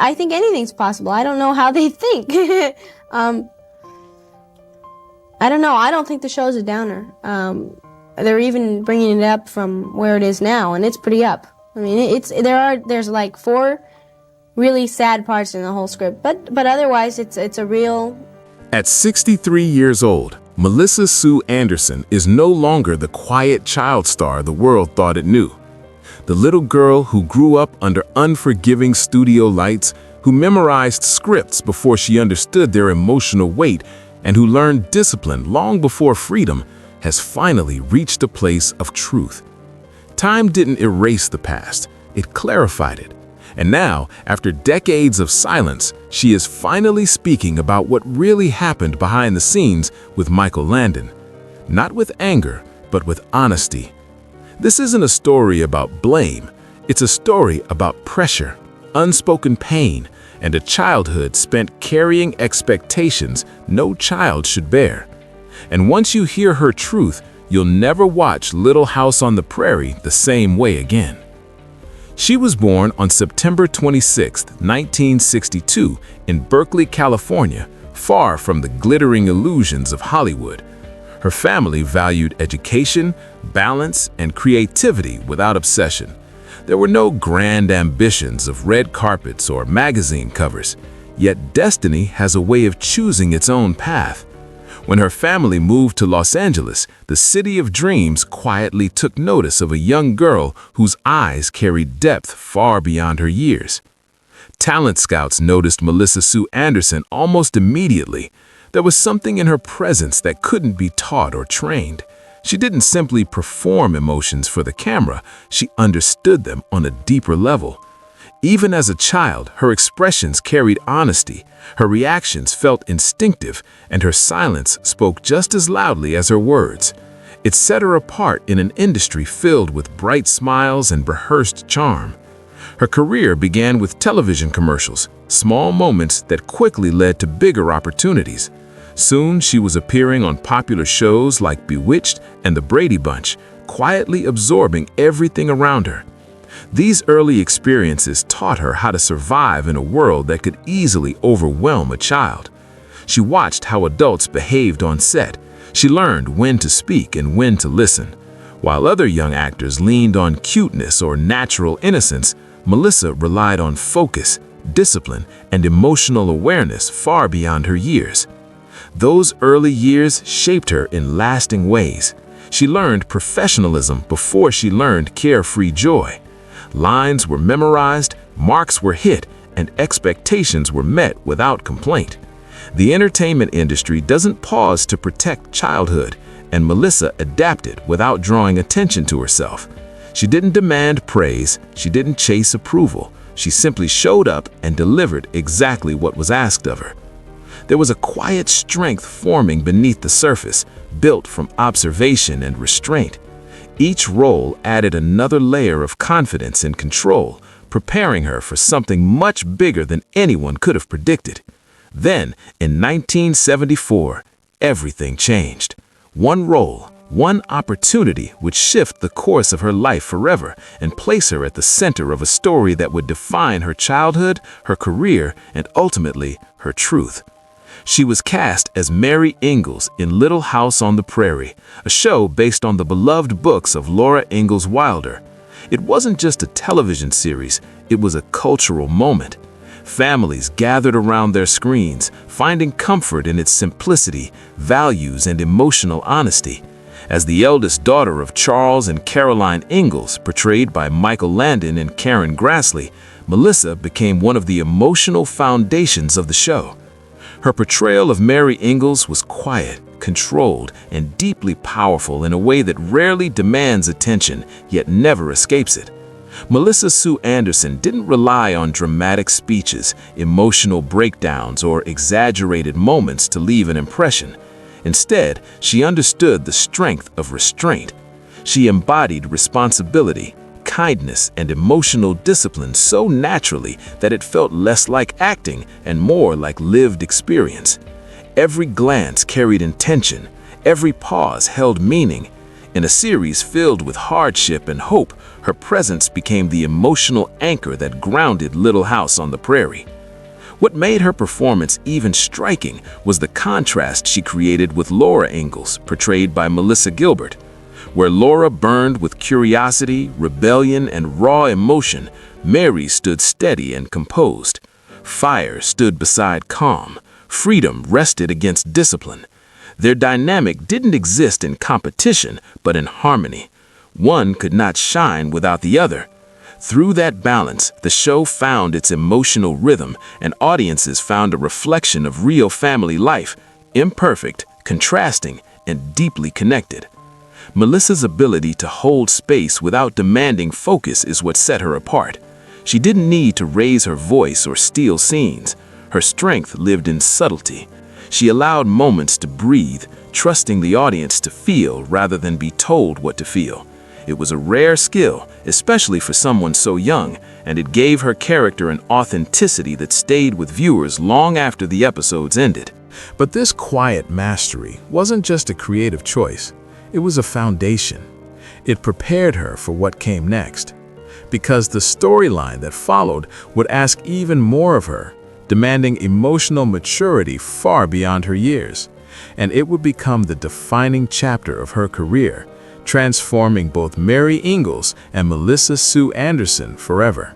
I think anything's possible. I don't know how they think. I don't know. I don't think the show's a downer. They're even bringing it up from where it is now, and it's pretty up. I mean, there's like 4 really sad parts in the whole script, but otherwise it's a real. At 63 years old, Melissa Sue Anderson is no longer the quiet child star the world thought it knew. The little girl who grew up under unforgiving studio lights, who memorized scripts before she understood their emotional weight, and who learned discipline long before freedom, has finally reached a place of truth. Time didn't erase the past, it clarified it. And now, after decades of silence, she is finally speaking about what really happened behind the scenes with Michael Landon. Not with anger, but with honesty. This isn't a story about blame, it's a story about pressure, unspoken pain, and a childhood spent carrying expectations no child should bear. And once you hear her truth, you'll never watch Little House on the Prairie the same way again. She was born on September 26, 1962, in Berkeley, California, far from the glittering illusions of Hollywood. Her family valued education, balance, and creativity without obsession. There were no grand ambitions of red carpets or magazine covers, yet destiny has a way of choosing its own path. When her family moved to Los Angeles, the city of dreams quietly took notice of a young girl whose eyes carried depth far beyond her years. Talent scouts noticed Melissa Sue Anderson almost immediately. There was something in her presence that couldn't be taught or trained. She didn't simply perform emotions for the camera, she understood them on a deeper level. Even as a child, her expressions carried honesty, her reactions felt instinctive, and her silence spoke just as loudly as her words. It set her apart in an industry filled with bright smiles and rehearsed charm. Her career began with television commercials, small moments that quickly led to bigger opportunities. Soon she was appearing on popular shows like Bewitched and The Brady Bunch, quietly absorbing everything around her. These early experiences taught her how to survive in a world that could easily overwhelm a child. She watched how adults behaved on set. She learned when to speak and when to listen. While other young actors leaned on cuteness or natural innocence, Melissa relied on focus, discipline, and emotional awareness far beyond her years. Those early years shaped her in lasting ways. She learned professionalism before she learned carefree joy. Lines were memorized, marks were hit, and expectations were met without complaint. The entertainment industry doesn't pause to protect childhood, and Melissa adapted without drawing attention to herself. She didn't demand praise, she didn't chase approval. She simply showed up and delivered exactly what was asked of her. There was a quiet strength forming beneath the surface, built from observation and restraint. Each role added another layer of confidence and control, preparing her for something much bigger than anyone could have predicted. Then, in 1974, everything changed. One role, one opportunity would shift the course of her life forever and place her at the center of a story that would define her childhood, her career, and ultimately, her truth. She was cast as Mary Ingalls in Little House on the Prairie, a show based on the beloved books of Laura Ingalls Wilder. It wasn't just a television series, it was a cultural moment. Families gathered around their screens, finding comfort in its simplicity, values, and emotional honesty. As the eldest daughter of Charles and Caroline Ingalls, portrayed by Michael Landon and Karen Grassley, Melissa became one of the emotional foundations of the show. Her portrayal of Mary Ingalls was quiet, controlled, and deeply powerful in a way that rarely demands attention, yet never escapes it. Melissa Sue Anderson didn't rely on dramatic speeches, emotional breakdowns, or exaggerated moments to leave an impression. Instead, she understood the strength of restraint. She embodied responsibility, kindness, and emotional discipline so naturally that it felt less like acting and more like lived experience. Every glance carried intention, every pause held meaning. In a series filled with hardship and hope, her presence became the emotional anchor that grounded Little House on the Prairie. What made her performance even striking was the contrast she created with Laura Ingalls, portrayed by Melissa Gilbert. Where Laura burned with curiosity, rebellion, and raw emotion, Mary stood steady and composed. Fire stood beside calm. Freedom rested against discipline. Their dynamic didn't exist in competition, but in harmony. One could not shine without the other. Through that balance, the show found its emotional rhythm, and audiences found a reflection of real family life, imperfect, contrasting, and deeply connected. Melissa's ability to hold space without demanding focus is what set her apart. She didn't need to raise her voice or steal scenes. Her strength lived in subtlety. She allowed moments to breathe, trusting the audience to feel rather than be told what to feel. It was a rare skill, especially for someone so young, and it gave her character an authenticity that stayed with viewers long after the episodes ended. But this quiet mastery wasn't just a creative choice. It was a foundation. It prepared her for what came next, because the storyline that followed would ask even more of her, demanding emotional maturity far beyond her years, and it would become the defining chapter of her career, transforming both Mary Ingalls and Melissa Sue Anderson forever.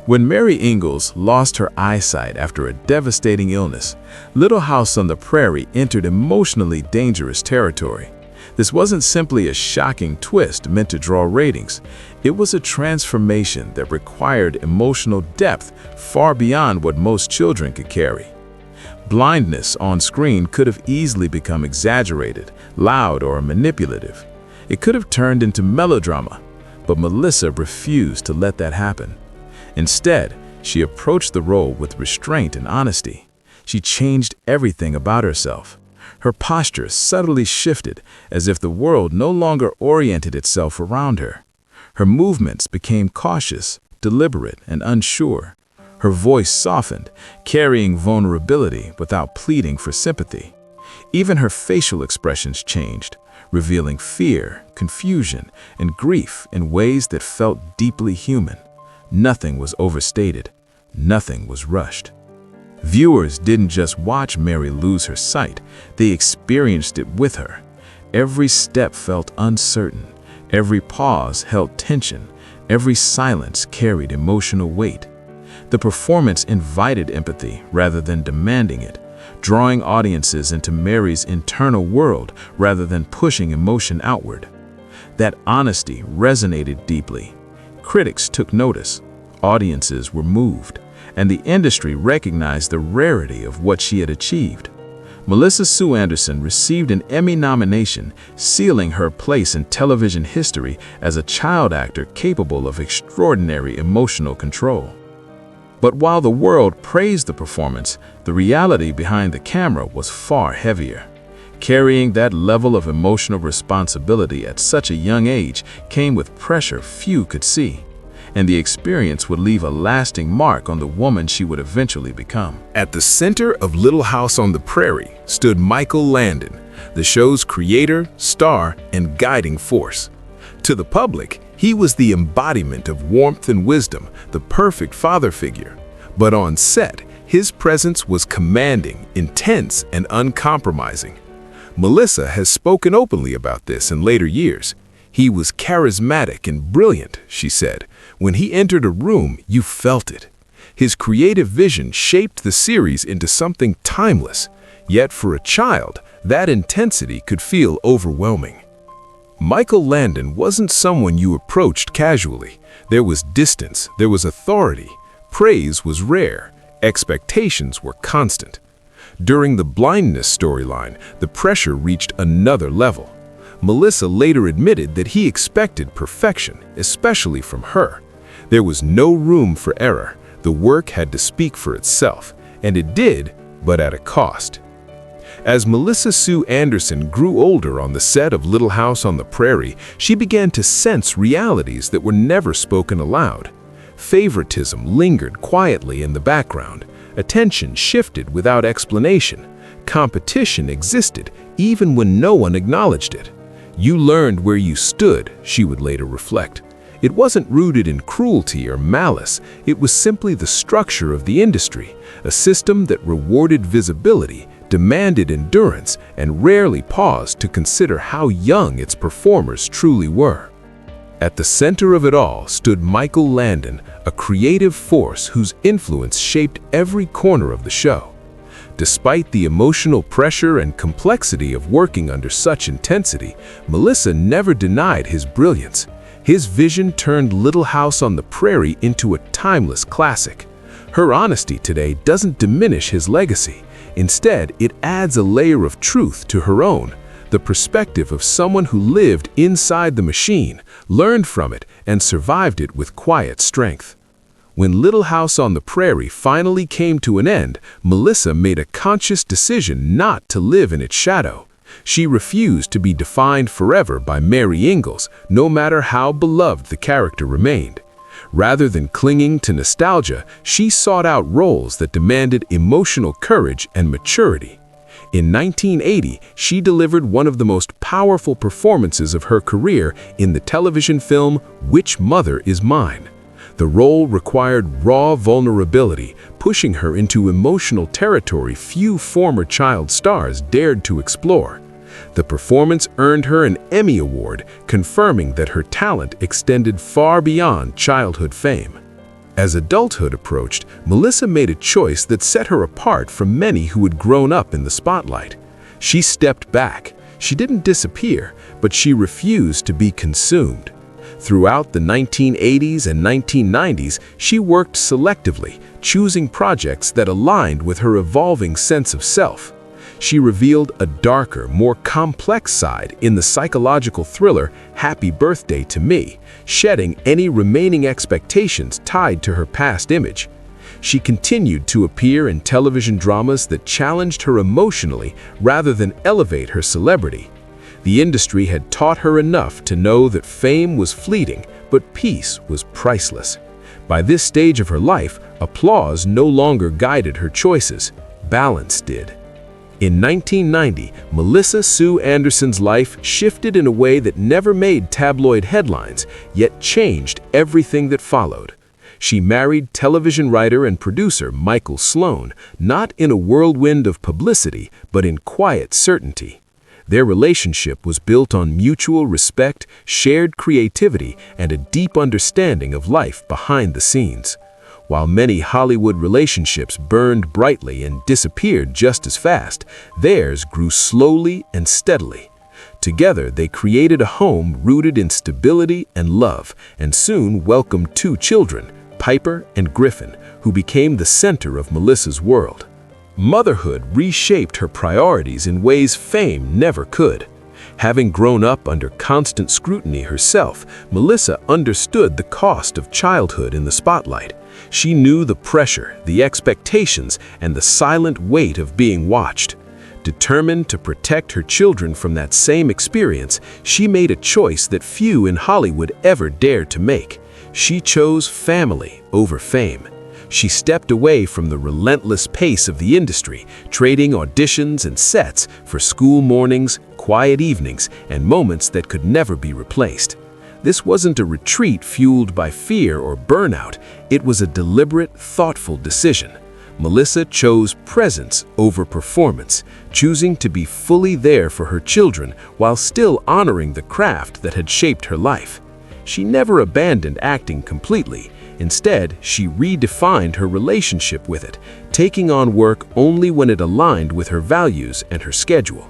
When Mary Ingalls lost her eyesight after a devastating illness, Little House on the Prairie entered emotionally dangerous territory. This wasn't simply a shocking twist meant to draw ratings. It was a transformation that required emotional depth far beyond what most children could carry. Blindness on screen could have easily become exaggerated, loud, or manipulative. It could have turned into melodrama, but Melissa refused to let that happen. Instead, she approached the role with restraint and honesty. She changed everything about herself. Her posture subtly shifted, as if the world no longer oriented itself around her. Her movements became cautious, deliberate, and unsure. Her voice softened, carrying vulnerability without pleading for sympathy. Even her facial expressions changed, revealing fear, confusion, and grief in ways that felt deeply human. Nothing was overstated. Nothing was rushed. Viewers didn't just watch Mary lose her sight, they experienced it with her. Every step felt uncertain, every pause held tension, every silence carried emotional weight. The performance invited empathy rather than demanding it, drawing audiences into Mary's internal world rather than pushing emotion outward. That honesty resonated deeply. Critics took notice, audiences were moved, and the industry recognized the rarity of what she had achieved. Melissa Sue Anderson received an Emmy nomination, sealing her place in television history as a child actor capable of extraordinary emotional control. But while the world praised the performance, the reality behind the camera was far heavier. Carrying that level of emotional responsibility at such a young age came with pressure few could see, and the experience would leave a lasting mark on the woman she would eventually become. At the center of Little House on the Prairie stood Michael Landon, the show's creator, star, and guiding force. To the public, he was the embodiment of warmth and wisdom, the perfect father figure. But on set, his presence was commanding, intense, and uncompromising. Melissa has spoken openly about this in later years. He was charismatic and brilliant, she said. When he entered a room, you felt it. His creative vision shaped the series into something timeless, yet for a child, that intensity could feel overwhelming. Michael Landon wasn't someone you approached casually. There was distance, there was authority. Praise was rare, expectations were constant. During the blindness storyline, the pressure reached another level. Melissa later admitted that he expected perfection, especially from her. There was no room for error. The work had to speak for itself, and it did, but at a cost. As Melissa Sue Anderson grew older on the set of Little House on the Prairie, she began to sense realities that were never spoken aloud. Favoritism lingered quietly in the background. Attention shifted without explanation. Competition existed even when no one acknowledged it. You learned where you stood, she would later reflect. It wasn't rooted in cruelty or malice, it was simply the structure of the industry, a system that rewarded visibility, demanded endurance, and rarely paused to consider how young its performers truly were. At the center of it all stood Michael Landon, a creative force whose influence shaped every corner of the show. Despite the emotional pressure and complexity of working under such intensity, Melissa never denied his brilliance. His vision turned Little House on the Prairie into a timeless classic. Her honesty today doesn't diminish his legacy. Instead, it adds a layer of truth to her own, the perspective of someone who lived inside the machine, learned from it, and survived it with quiet strength. When Little House on the Prairie finally came to an end, Melissa made a conscious decision not to live in its shadow. She refused to be defined forever by Mary Ingalls, no matter how beloved the character remained. Rather than clinging to nostalgia, she sought out roles that demanded emotional courage and maturity. In 1980, she delivered one of the most powerful performances of her career in the television film Which Mother Is Mine? The role required raw vulnerability, pushing her into emotional territory few former child stars dared to explore. The performance earned her an Emmy Award, confirming that her talent extended far beyond childhood fame. As adulthood approached, Melissa made a choice that set her apart from many who had grown up in the spotlight. She stepped back. She didn't disappear, but she refused to be consumed. Throughout the 1980s and 1990s, she worked selectively, choosing projects that aligned with her evolving sense of self. She revealed a darker, more complex side in the psychological thriller Happy Birthday to Me, shedding any remaining expectations tied to her past image. She continued to appear in television dramas that challenged her emotionally rather than elevate her celebrity. The industry had taught her enough to know that fame was fleeting, but peace was priceless. By this stage of her life, applause no longer guided her choices. Balance did. In 1990, Melissa Sue Anderson's life shifted in a way that never made tabloid headlines, yet changed everything that followed. She married television writer and producer Michael Sloan, not in a whirlwind of publicity, but in quiet certainty. Their relationship was built on mutual respect, shared creativity, and a deep understanding of life behind the scenes. While many Hollywood relationships burned brightly and disappeared just as fast, theirs grew slowly and steadily. Together, they created a home rooted in stability and love, and soon welcomed two children, Piper and Griffin, who became the center of Melissa's world. Motherhood reshaped her priorities in ways fame never could. Having grown up under constant scrutiny herself, Melissa understood the cost of childhood in the spotlight. She knew the pressure, the expectations, and the silent weight of being watched. Determined to protect her children from that same experience, she made a choice that few in Hollywood ever dared to make. She chose family over fame. She stepped away from the relentless pace of the industry, trading auditions and sets for school mornings, quiet evenings, and moments that could never be replaced. This wasn't a retreat fueled by fear or burnout. It was a deliberate, thoughtful decision. Melissa chose presence over performance, choosing to be fully there for her children while still honoring the craft that had shaped her life. She never abandoned acting completely. Instead, she redefined her relationship with it, taking on work only when it aligned with her values and her schedule.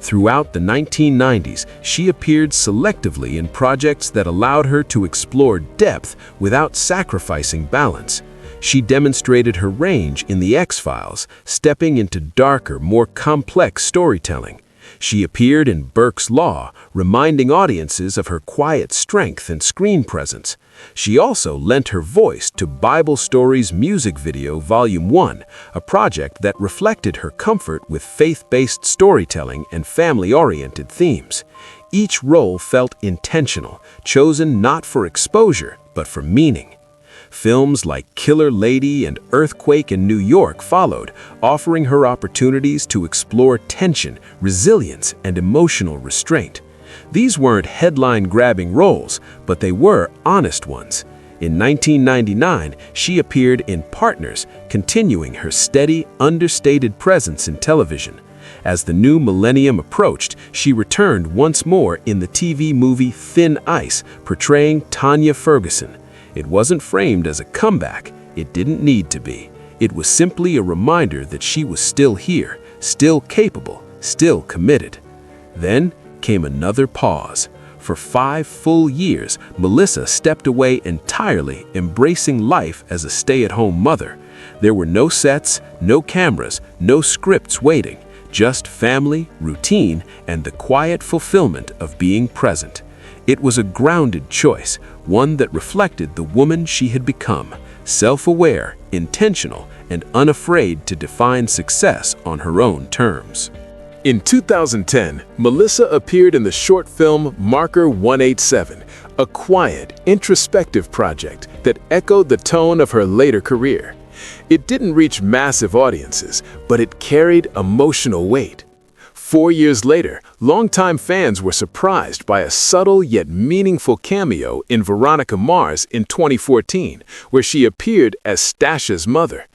Throughout the 1990s, she appeared selectively in projects that allowed her to explore depth without sacrificing balance. She demonstrated her range in The X-Files, stepping into darker, more complex storytelling. She appeared in Burke's Law, reminding audiences of her quiet strength and screen presence. She also lent her voice to Bible Stories music video Volume 1, a project that reflected her comfort with faith-based storytelling and family-oriented themes. Each role felt intentional, chosen not for exposure, but for meaning. Films like Killer Lady and Earthquake in New York followed, offering her opportunities to explore tension, resilience, and emotional restraint. These weren't headline-grabbing roles, but they were honest ones. In 1999, she appeared in Partners, continuing her steady, understated presence in television. As the new millennium approached, she returned once more in the TV movie Thin Ice, portraying Tanya Ferguson. It wasn't framed as a comeback. It didn't need to be. It was simply a reminder that she was still here, still capable, still committed. Then came another pause. For 5 full years, Melissa stepped away entirely, embracing life as a stay-at-home mother. There were no sets, no cameras, no scripts waiting, just family, routine, and the quiet fulfillment of being present. It was a grounded choice, one that reflected the woman she had become, self-aware, intentional, and unafraid to define success on her own terms. In 2010, Melissa appeared in the short film Marker 187, a quiet, introspective project that echoed the tone of her later career. It didn't reach massive audiences, but it carried emotional weight. 4 years later, longtime fans were surprised by a subtle yet meaningful cameo in Veronica Mars in 2014, where she appeared as Stasha's mother.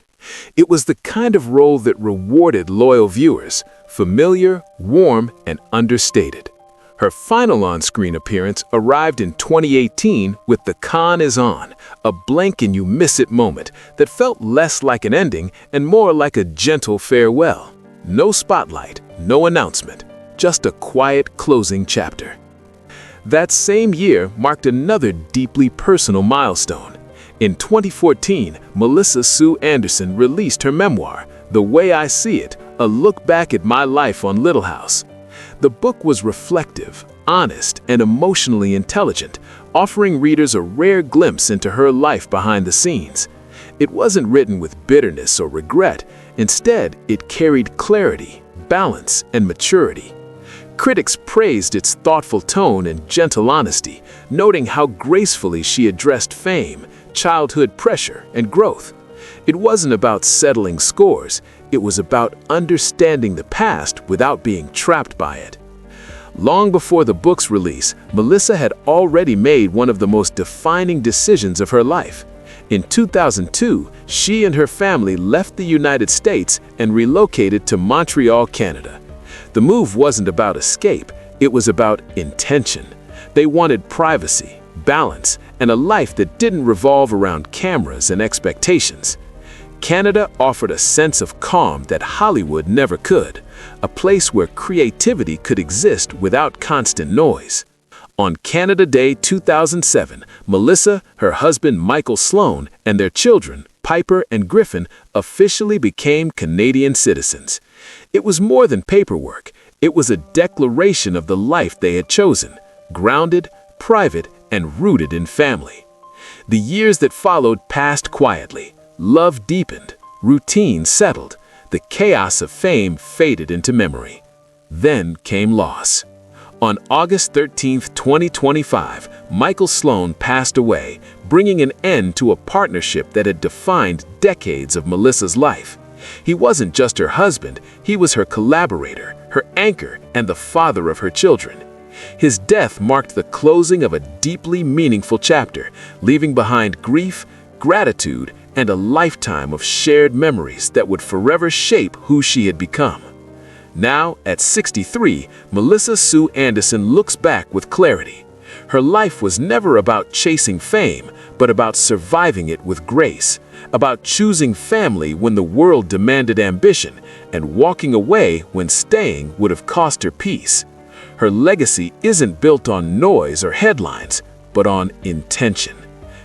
It was the kind of role that rewarded loyal viewers, familiar, warm, and understated. Her final on-screen appearance arrived in 2018 with The Con Is On, a blink-and-you-miss-it moment that felt less like an ending and more like a gentle farewell. No spotlight, no announcement, just a quiet closing chapter. That same year marked another deeply personal milestone. In 2014, Melissa Sue Anderson released her memoir, The Way I See It, a look back at my life on Little House. The book was reflective, honest, and emotionally intelligent, offering readers a rare glimpse into her life behind the scenes. It wasn't written with bitterness or regret. Instead, it carried clarity, balance, and maturity. Critics praised its thoughtful tone and gentle honesty, noting how gracefully she addressed fame, childhood pressure, and growth. It wasn't about settling scores. It was about understanding the past without being trapped by it. Long before the book's release, Melissa had already made one of the most defining decisions of her life. In 2002, she and her family left the United States and relocated to Montreal, Canada. The move wasn't about escape, it was about intention. They wanted privacy, balance, and a life that didn't revolve around cameras and expectations. Canada offered a sense of calm that Hollywood never could, a place where creativity could exist without constant noise. On Canada Day 2007, Melissa, her husband Michael Sloan, and their children, Piper and Griffin, officially became Canadian citizens. It was more than paperwork. It was a declaration of the life they had chosen, grounded, private, and rooted in family. The years that followed passed quietly. Love deepened, routine settled, the chaos of fame faded into memory. Then came loss. On August 13, 2025, Michael Sloan passed away, bringing an end to a partnership that had defined decades of Melissa's life. He wasn't just her husband, he was her collaborator, her anchor, and the father of her children. His death marked the closing of a deeply meaningful chapter, leaving behind grief, gratitude, and a lifetime of shared memories that would forever shape who she had become. Now, at 63, Melissa Sue Anderson looks back with clarity. Her life was never about chasing fame, but about surviving it with grace, about choosing family when the world demanded ambition, and walking away when staying would have cost her peace. Her legacy isn't built on noise or headlines, but on intention.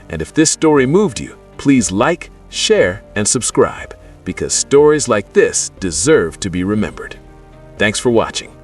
And if this story moved you, please like, share, and subscribe, because stories like this deserve to be remembered. Thanks for watching.